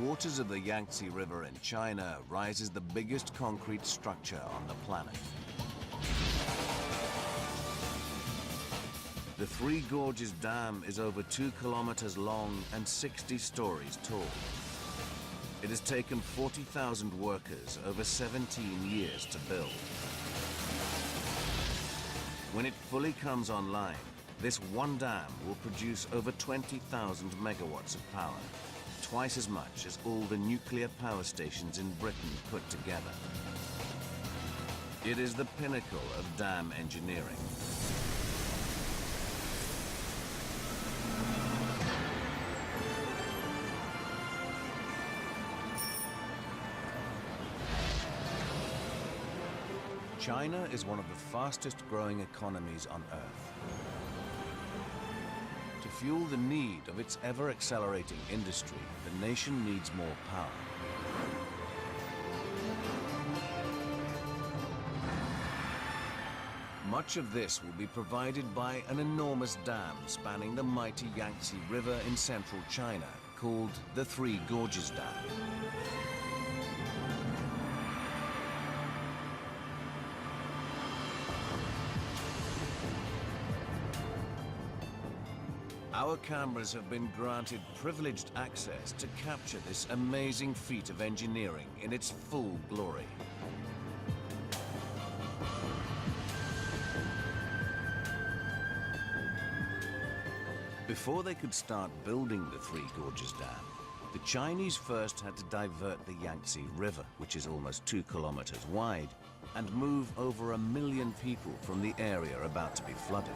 waters of the Yangtze River in China rises the biggest concrete structure on the planet. The Three Gorges Dam is over 2 kilometers long and 60 stories tall. It has taken 40,000 workers over 17 years to build. When it fully comes online, this one dam will produce over 20,000 megawatts of power, twice as much as all the nuclear power stations in Britain put together. It is the pinnacle of dam engineering. China is one of the fastest growing economies on Earth. To fuel the need of its ever-accelerating industry, the nation needs more power. Much of this will be provided by an enormous dam spanning the mighty Yangtze River in central China, called the Three Gorges Dam. Our cameras have been granted privileged access to capture this amazing feat of engineering in its full glory. Before they could start building the Three Gorges Dam, the Chinese first had to divert the Yangtze River, which is almost 2 kilometers wide, and move over 1 million people from the area about to be flooded.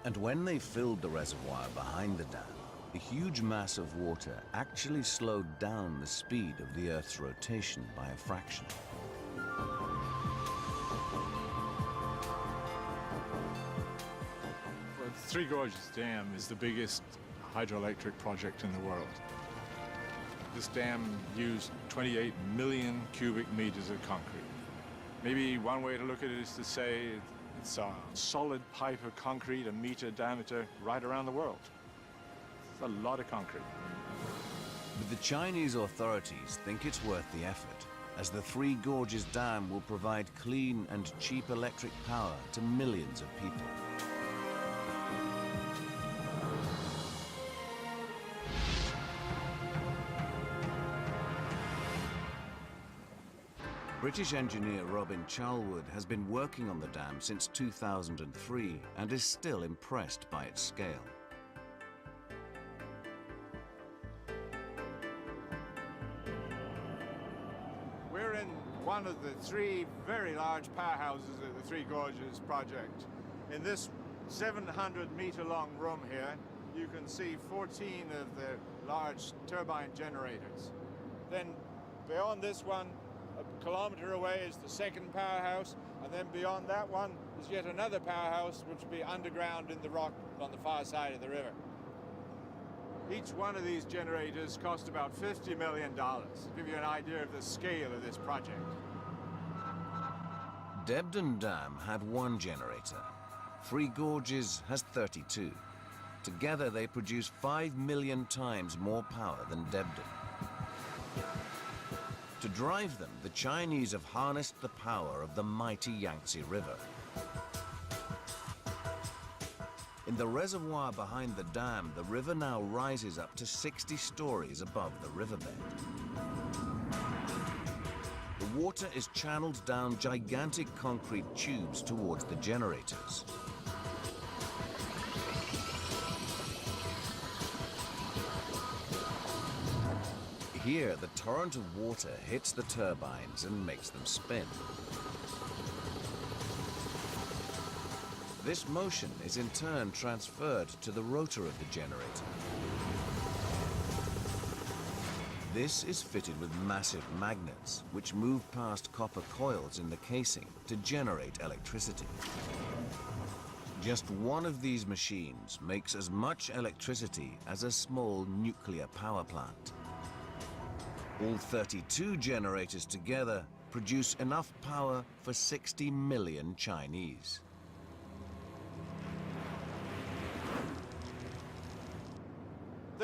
And when they filled the reservoir behind the dam, the huge mass of water actually slowed down the speed of the Earth's rotation by a fraction. Well, the Three Gorges Dam is the biggest hydroelectric project in the world. This dam used 28 million cubic meters of concrete. Maybe one way to look at it is to say it's a solid pipe of concrete, 1 meter diameter, right around the world. It's a lot of concrete. But the Chinese authorities think it's worth the effort, as the Three Gorges Dam will provide clean and cheap electric power to millions of people. British engineer Robin Charlwood has been working on the dam since 2003 and is still impressed by its scale. We're in one of the 3 very large powerhouses of the Three Gorges project. In this 700-meter-long room here, you can see 14 of the large turbine generators. Then beyond this one, a kilometer away is the second powerhouse, and then beyond that one is yet another powerhouse which will be underground in the rock on the far side of the river. Each one of these generators cost about $50 million, to give you an idea of the scale of this project. Debden Dam had 1 generator. Three Gorges has 32. Together they produce 5 million times more power than Debden. To drive them, the Chinese have harnessed the power of the mighty Yangtze River. In the reservoir behind the dam, the river now rises up to 60 stories above the riverbed. The water is channeled down gigantic concrete tubes towards the generators. Here, the torrent of water hits the turbines and makes them spin. This motion is in turn transferred to the rotor of the generator. This is fitted with massive magnets, which move past copper coils in the casing to generate electricity. Just one of these machines makes as much electricity as a small nuclear power plant. All 32 generators together produce enough power for 60 million Chinese.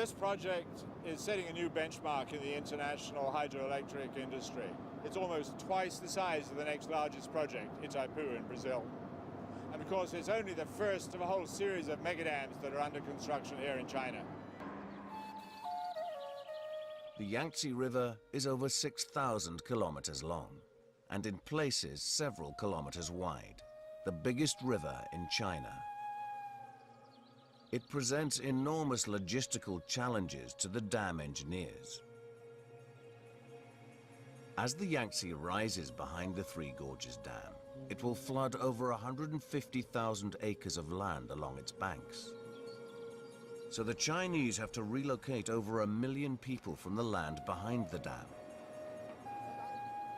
this project is setting a new benchmark in the international hydroelectric industry. It's almost twice the size of the next largest project, Itaipu in Brazil. And of course, it's only the first of a whole series of megadams that are under construction here in China. The Yangtze River is over 6,000 kilometers long, and in places several kilometers wide, the biggest river in China. It presents enormous logistical challenges to the dam engineers. As the Yangtze rises behind the Three Gorges Dam, it will flood over 150,000 acres of land along its banks. So the Chinese have to relocate over 1 million people from the land behind the dam.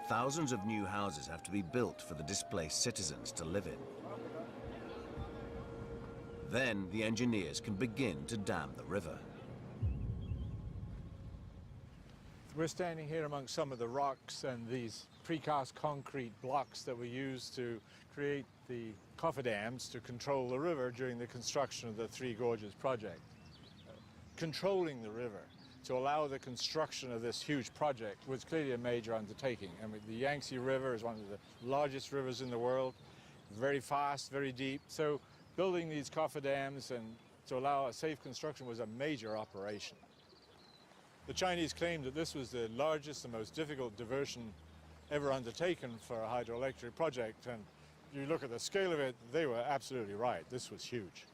Thousands of new houses have to be built for the displaced citizens to live in. Then the engineers can begin to dam the river. We're standing here amongst some of the rocks and these precast concrete blocks that were used to create the cofferdams to control the river during the construction of the Three Gorges project. Controlling the river to allow the construction of this huge project was clearly a major undertaking. I mean, the Yangtze River is one of the largest rivers in the world, very fast, very deep. So building these cofferdams and to allow a safe construction was a major operation. The Chinese claimed that this was the largest and most difficult diversion ever undertaken for a hydroelectric project, and you look at the scale of it, they were absolutely right. This was huge.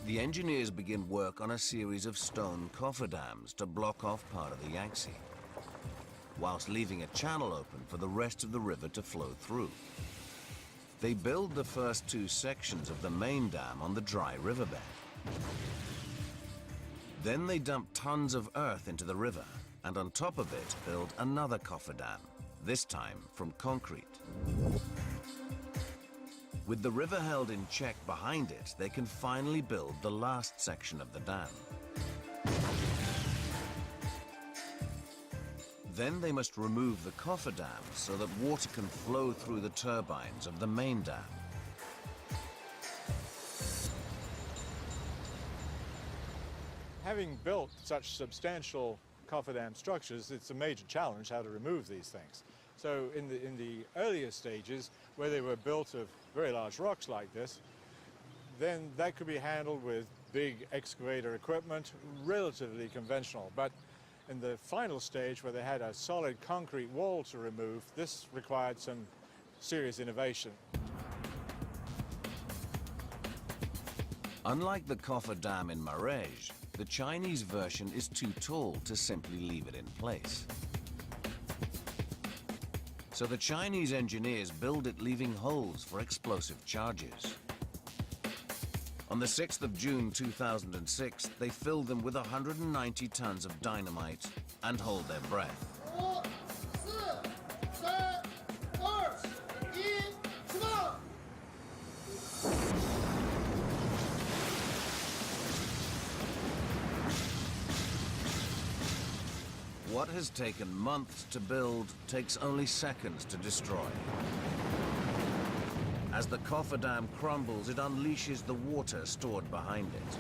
The engineers begin work on a series of stone cofferdams to block off part of the Yangtze, whilst leaving a channel open for the rest of the river to flow through. They build the first two sections of the main dam on the dry riverbed. Then they dump tons of earth into the river, and on top of it build another cofferdam, this time from concrete. With the river held in check behind it, they can finally build the last section of the dam. Then they must remove the cofferdam so that water can flow through the turbines of the main dam. Having built such substantial cofferdam structures, it's a major challenge how to remove these things. So in the earlier stages, where they were built of very large rocks like this, then that could be handled with big excavator equipment, relatively conventional. But in the final stage, where they had a solid concrete wall to remove, this required some serious innovation. Unlike the cofferdam in Marais, the Chinese version is too tall to simply leave it in place. So the Chinese engineers build it leaving holes for explosive charges. On the 6th of June 2006, they filled them with 190 tons of dynamite and hold their breath. What has taken months to build takes only seconds to destroy. As the cofferdam crumbles, it unleashes the water stored behind it.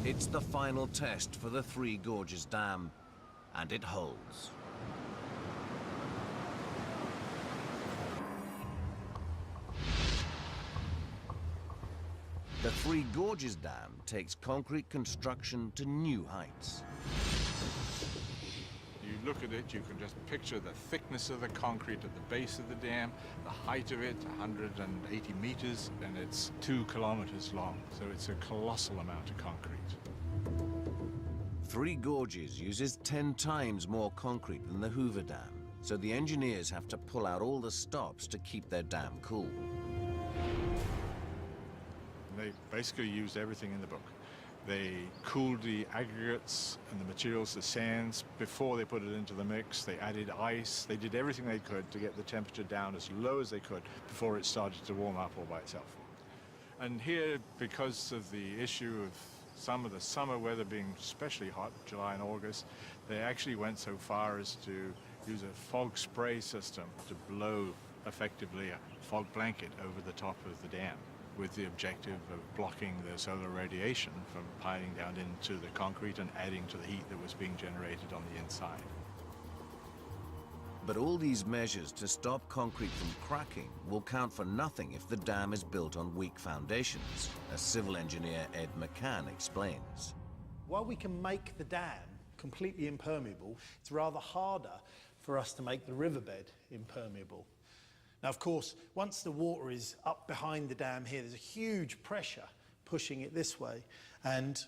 It's the final test for the Three Gorges Dam, and it holds. The Three Gorges Dam takes concrete construction to new heights. You look at it, you can just picture the thickness of the concrete at the base of the dam, the height of it, 180 meters, and it's 2 kilometers long. So it's a colossal amount of concrete. Three Gorges uses 10 times more concrete than the Hoover Dam, so the engineers have to pull out all the stops to keep their dam cool. They basically used everything in the book. They cooled the aggregates and the materials, the sands, before they put it into the mix. They added ice. They did everything they could to get the temperature down as low as they could before it started to warm up all by itself. And here, because of the issue of some of the summer weather being especially hot, July and August, they actually went so far as to use a fog spray system to blow effectively a fog blanket over the top of the dam, with the objective of blocking the solar radiation from piling down into the concrete and adding to the heat that was being generated on the inside. But all these measures to stop concrete from cracking will count for nothing if the dam is built on weak foundations, as civil engineer Ed McCann explains. While we can make the dam completely impermeable, it's rather harder for us to make the riverbed impermeable. Now, of course, once the water is up behind the dam here, there's a huge pressure pushing it this way. And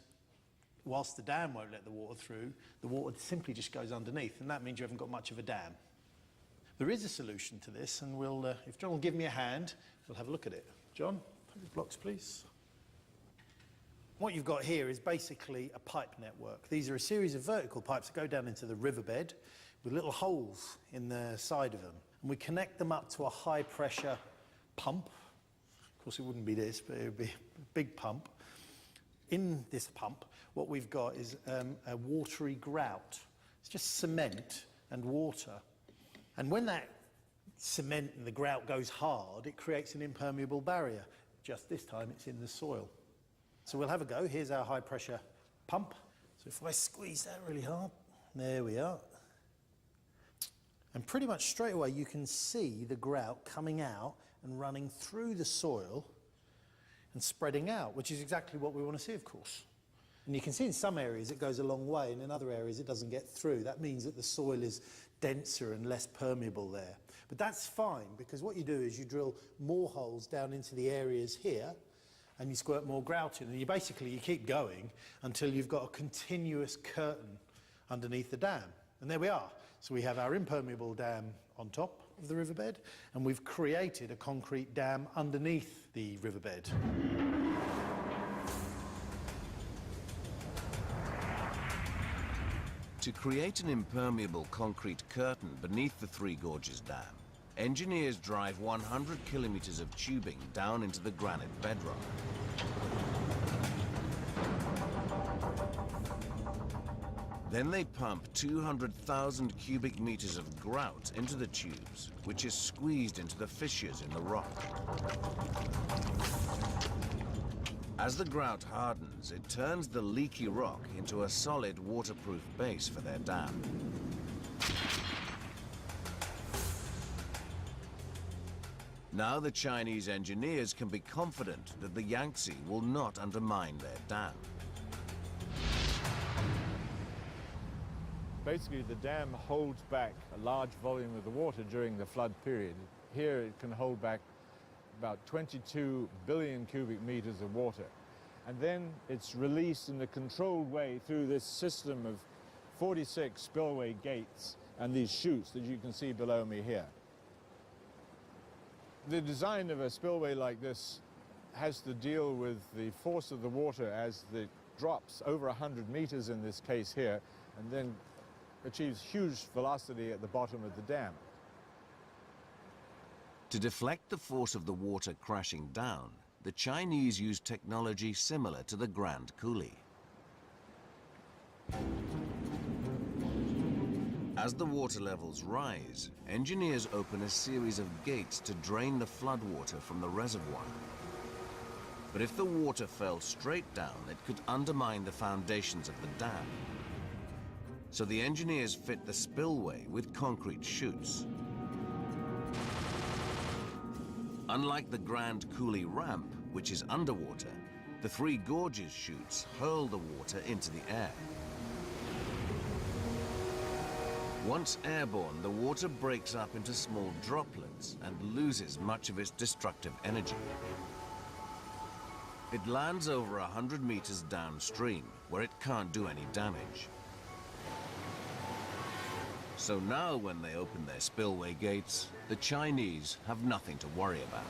whilst the dam won't let the water through, the water simply just goes underneath, and that means you haven't got much of a dam. There is a solution to this, and we'll, if John will give me a hand, we'll have a look at it. John, put the blocks, please. What you've got here is basically a pipe network. These are a series of vertical pipes that go down into the riverbed with little holes in the side of them. And we connect them up to a high-pressure pump. Of course, it wouldn't be this, but it would be a big pump. In this pump, what we've got is a watery grout. It's just cement and water. And when that cement and the grout goes hard, it creates an impermeable barrier. Just this time, it's in the soil. So we'll have a go. Here's our high-pressure pump. So if I squeeze that really hard, there we are. And pretty much straight away, you can see the grout coming out and running through the soil and spreading out, which is exactly what we want to see, of course. And you can see in some areas it goes a long way, and in other areas it doesn't get through. That means that the soil is denser and less permeable there. But that's fine, because what you do is you drill more holes down into the areas here, and you squirt more grout in, and you keep going until you've got a continuous curtain underneath the dam. And there we are. So we have our impermeable dam on top of the riverbed, and we've created a concrete dam underneath the riverbed. To create an impermeable concrete curtain beneath the Three Gorges Dam, engineers drive 100 kilometers of tubing down into the granite bedrock. Then they pump 200,000 cubic meters of grout into the tubes, which is squeezed into the fissures in the rock. As the grout hardens, it turns the leaky rock into a solid waterproof base for their dam. Now the Chinese engineers can be confident that the Yangtze will not undermine their dam. Basically, the dam holds back a large volume of the water during the flood period. Here it can hold back about 22 billion cubic meters of water. And then it's released in a controlled way through this system of 46 spillway gates and these chutes that you can see below me here. The design of a spillway like this has to deal with the force of the water as it drops over 100 meters in this case here, and then achieves huge velocity at the bottom of the dam. To deflect the force of the water crashing down, the Chinese use technology similar to the Grand Coulee. As the water levels rise, engineers open a series of gates to drain the floodwater from the reservoir. But if the water fell straight down, it could undermine the foundations of the dam. So the engineers fit the spillway with concrete chutes. Unlike the Grand Coulee ramp, which is underwater, the Three Gorges chutes hurl the water into the air. Once airborne, the water breaks up into small droplets and loses much of its destructive energy. It lands over 100 meters downstream, where it can't do any damage. So now when they open their spillway gates, the Chinese have nothing to worry about.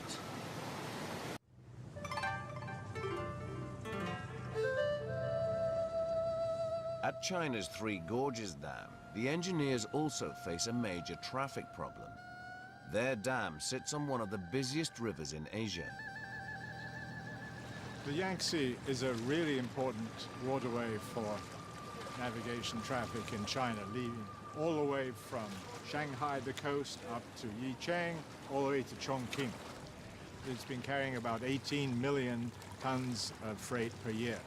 At China's Three Gorges Dam, the engineers also face a major traffic problem. Their dam sits on one of the busiest rivers in Asia. The Yangtze is a really important waterway for navigation traffic in China, leading all the way from Shanghai, the coast, up to Yicheng, all the way to Chongqing. It's been carrying about 18 million tons of freight per year.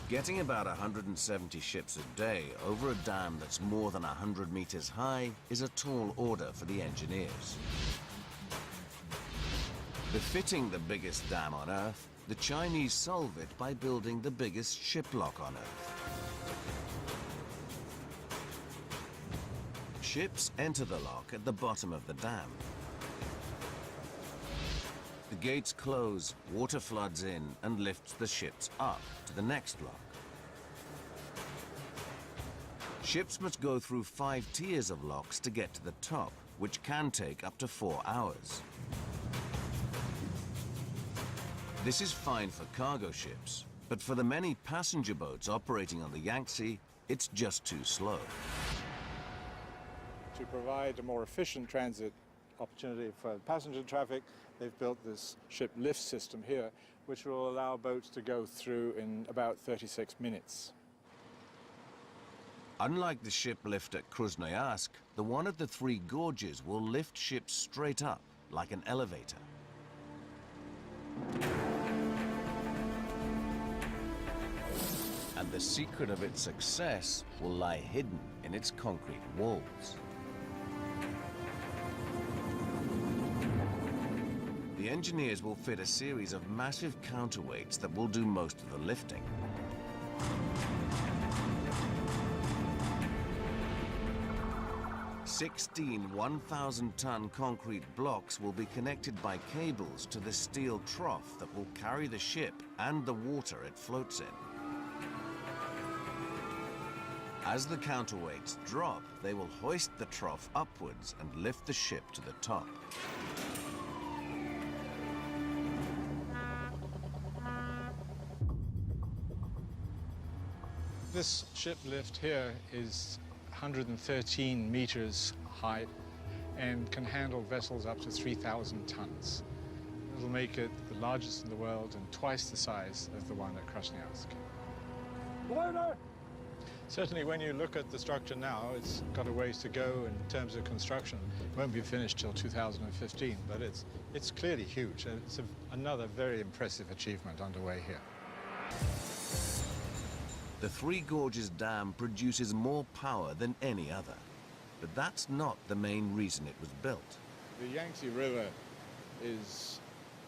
Getting about 170 ships a day over a dam that's more than 100 meters high is a tall order for the engineers. Befitting the biggest dam on Earth, the Chinese solve it by building the biggest ship lock on Earth. Ships enter the lock at the bottom of the dam. The gates close, water floods in and lifts the ships up to the next lock. Ships must go through 5 tiers of locks to get to the top, which can take up to 4 hours. This is fine for cargo ships, but for the many passenger boats operating on the Yangtze, it's just too slow. To provide a more efficient transit opportunity for passenger traffic, they've built this ship lift system here, which will allow boats to go through in about 36 minutes. Unlike the ship lift at Krasnoyarsk, the one at the Three Gorges will lift ships straight up, like an elevator. And the secret of its success will lie hidden in its concrete walls. The engineers will fit a series of massive counterweights that will do most of the lifting. Sixteen 1,000-ton concrete blocks will be connected by cables to the steel trough that will carry the ship and the water it floats in. As the counterweights drop, they will hoist the trough upwards and lift the ship to the top. This ship lift here is 113 meters high and can handle vessels up to 3,000 tons. It'll make it the largest in the world and twice the size of the one at Krasnoyarsk. Certainly when you look at the structure now, it's got a ways to go in terms of construction. It won't be finished till 2015, but it's clearly huge. It's another very impressive achievement underway here. The Three Gorges Dam produces more power than any other, but that's not the main reason it was built. The Yangtze River is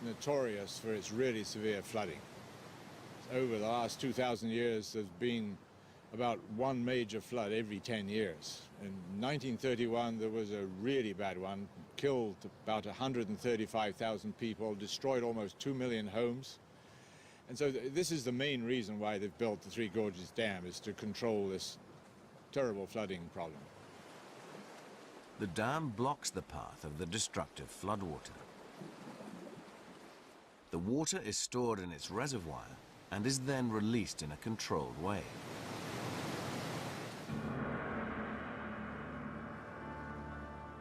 notorious for its really severe flooding. Over the last 2,000 years, there's been about one major flood every 10 years. In 1931, there was a really bad one, killed about 135,000 people, destroyed almost 2 million homes. And so this is the main reason why they've built the Three Gorges Dam, is to control this terrible flooding problem. The dam blocks the path of the destructive floodwater. The water is stored in its reservoir and is then released in a controlled way.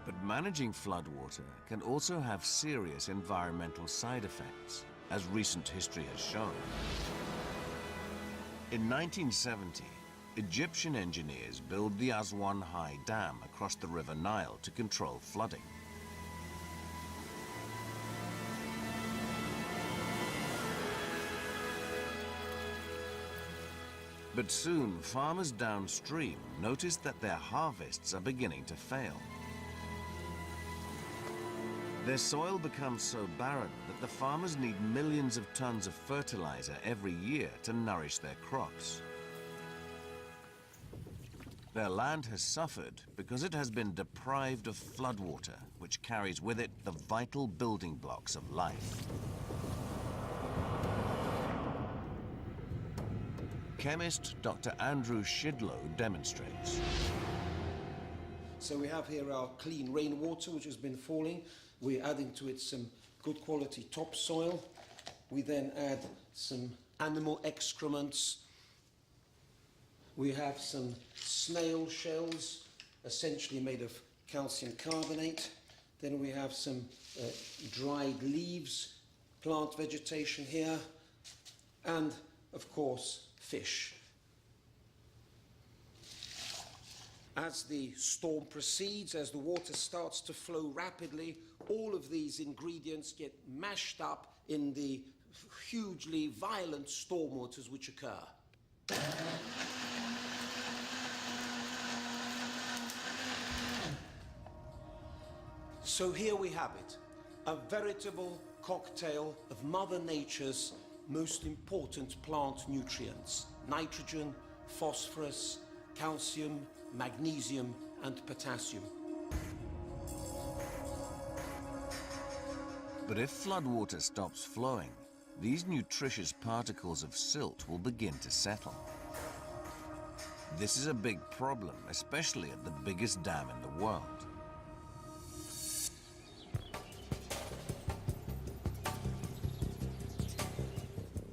But managing floodwater can also have serious environmental side effects, as recent history has shown. In 1970, Egyptian engineers built the Aswan High Dam across the River Nile to control flooding. But soon, farmers downstream noticed that their harvests are beginning to fail. Their soil becomes so barren that the farmers need millions of tons of fertilizer every year to nourish their crops. Their land has suffered because it has been deprived of floodwater, which carries with it the vital building blocks of life. Chemist Dr. Andrew Shidlow demonstrates. So we have here our clean rainwater, which has been falling. We're adding to it some good quality topsoil. We then add some animal excrements. We have some snail shells, essentially made of calcium carbonate. Then we have some dried leaves, plant vegetation here, and of course fish. As the storm proceeds, as the water starts to flow rapidly, all of these ingredients get mashed up in the hugely violent storm waters which occur. So here we have it, a veritable cocktail of Mother Nature's most important plant nutrients: nitrogen, phosphorus, calcium, magnesium, and potassium. But if floodwater stops flowing, these nutritious particles of silt will begin to settle. This is a big problem, especially at the biggest dam in the world.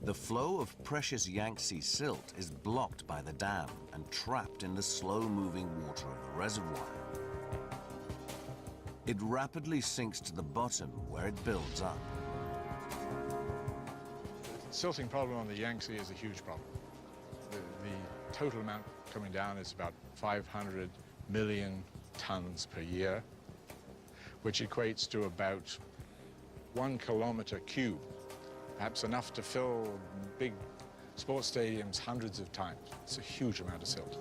The flow of precious Yangtze silt is blocked by the dam and trapped in the slow-moving water of the reservoir. It rapidly sinks to the bottom where it builds up. The silting problem on the Yangtze is a huge problem. The total amount coming down is about 500 million tons per year, which equates to about 1 kilometer cube. Perhaps enough to fill big sports stadiums hundreds of times. It's a huge amount of silt.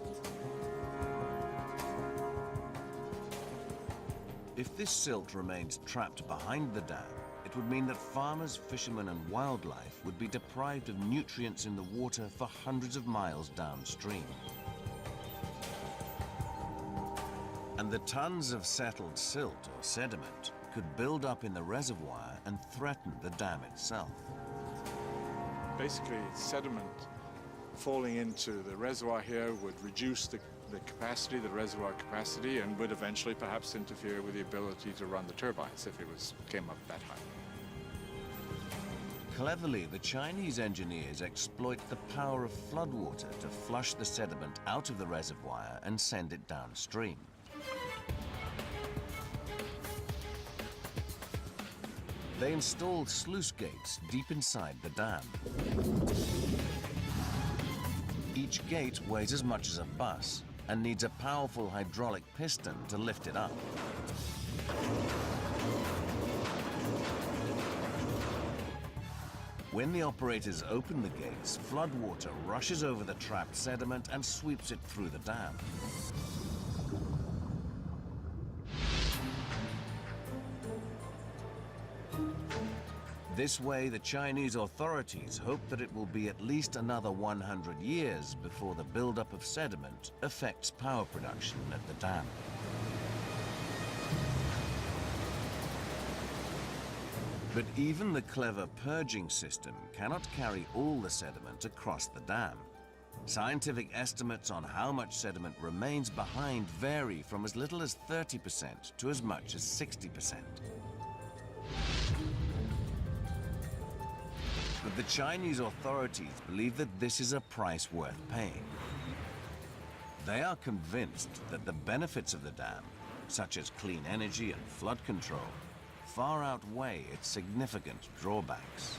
If this silt remains trapped behind the dam, it would mean that farmers, fishermen, and wildlife would be deprived of nutrients in the water for hundreds of miles downstream. And the tons of settled silt or sediment could build up in the reservoir and threaten the dam itself. Basically, sediment falling into the reservoir here would reduce the capacity, the reservoir capacity, and would eventually perhaps interfere with the ability to run the turbines if it came up that high. Cleverly, the Chinese engineers exploit the power of floodwater to flush the sediment out of the reservoir and send it downstream. They installed sluice gates deep inside the dam. Each gate weighs as much as a bus and needs a powerful hydraulic piston to lift it up. When the operators open the gates, floodwater rushes over the trapped sediment and sweeps it through the dam. This way, the Chinese authorities hope that it will be at least another 100 years before the buildup of sediment affects power production at the dam. But even the clever purging system cannot carry all the sediment across the dam. Scientific estimates on how much sediment remains behind vary from as little as 30% to as much as 60%. But the Chinese authorities believe that this is a price worth paying. They are convinced that the benefits of the dam, such as clean energy and flood control, far outweigh its significant drawbacks.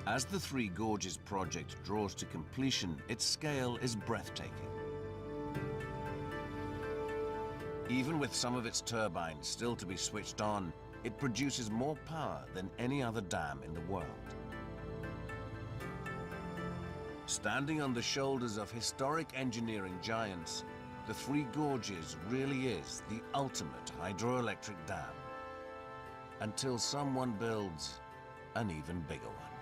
As the Three Gorges project draws to completion, its scale is breathtaking. Even with some of its turbines still to be switched on, it produces more power than any other dam in the world. Standing on the shoulders of historic engineering giants, the Three Gorges really is the ultimate hydroelectric dam, until someone builds an even bigger one.